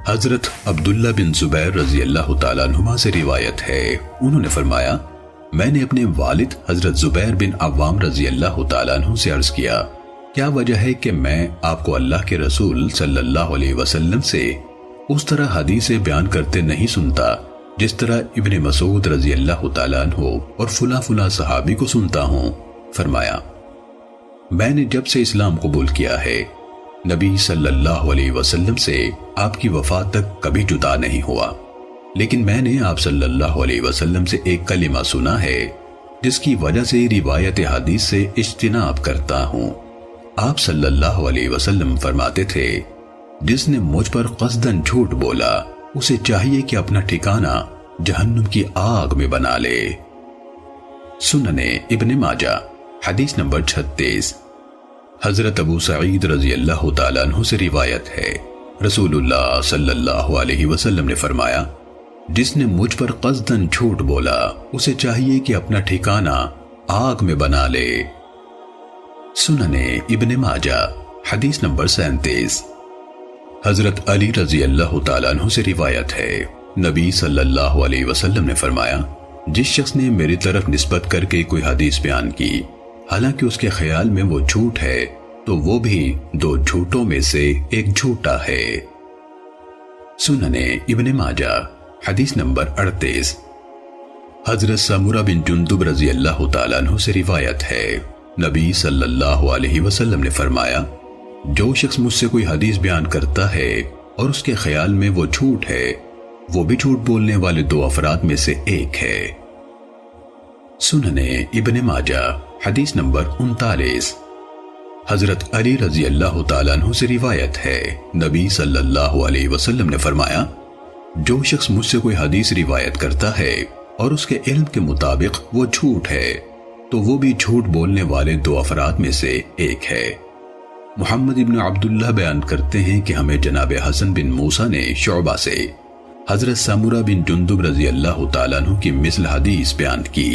حضرت عبداللہ بن زبیر رضی اللہ تعالیٰ عنہما سے روایت ہے، انہوں نے فرمایا میں نے اپنے والد حضرت زبیر بن عوام رضی اللہ تعالیٰ عنہ سے عرض کیا کیا وجہ ہے کہ میں آپ کو اللہ کے رسول صلی اللہ علیہ وسلم سے اس طرح حدیثیں بیان کرتے نہیں سنتا جس طرح ابن مسعود رضی اللہ تعالیٰ عنہ اور فلاں فلاں صحابی کو سنتا ہوں؟ فرمایا میں نے جب سے اسلام قبول کیا ہے نبی صلی اللہ علیہ وسلم سے آپ کی وفات تک کبھی جدا نہیں ہوا، لیکن میں نے آپ صلی اللہ علیہ وسلم سے ایک کلمہ سنا ہے جس کی وجہ سے روایت حدیث سے اجتناب کرتا ہوں۔ آپ صلی اللہ علیہ وسلم فرماتے تھے جس نے مجھ پر قصداً جھوٹ بولا اسے چاہیے کہ اپنا ٹھکانہ جہنم کی آگ میں بنا لے۔ سننے ابن ماجہ حدیث نمبر 36۔ حضرت ابو سعید رضی اللہ تعالیٰ عنہ سے روایت ہے، رسول اللہ صلی اللہ علیہ وسلم نے فرمایا جس نے مجھ پر قصداً جھوٹ بولا اسے چاہیے کہ اپنا ٹھکانہ آگ میں بنا لے۔ سننے ابن ماجہ حدیث نمبر 37۔ حضرت علی رضی اللہ تعالیٰ عنہ سے روایت ہے، نبی صلی اللہ علیہ وسلم نے فرمایا جس شخص نے میری طرف نسبت کر کے کوئی حدیث بیان کی حالانکہ اس کے خیال میں وہ جھوٹ ہے تو وہ بھی 2 جھوٹوں میں سے ایک جھوٹا ہے۔ سننے ابن ماجہ حدیث نمبر 38۔ حضرت سمرہ بن جندب رضی اللہ تعالیٰ عنہ سے روایت ہے، نبی صلی اللہ علیہ وسلم نے فرمایا جو شخص مجھ سے کوئی حدیث بیان کرتا ہے اور اس کے خیال میں وہ جھوٹ ہے وہ بھی جھوٹ بولنے والے 2 افراد میں سے ایک ہے۔ سننے ابن ماجہ حدیث نمبر 39۔ حضرت علی رضی اللہ تعالیٰ عنہ سے روایت ہے، نبی صلی اللہ علیہ وسلم نے فرمایا جو شخص مجھ سے کوئی حدیث روایت کرتا ہے اور اس کے علم کے مطابق وہ جھوٹ ہے تو وہ بھی جھوٹ بولنے والے 2 افراد میں سے ایک ہے۔ محمد ابن عبداللہ بیان کرتے ہیں کہ ہمیں جناب حسن بن موسیٰ نے شعبہ سے حضرت سمرہ بن جندب رضی اللہ تعالیٰ عنہ کی مثل حدیث بیان کی۔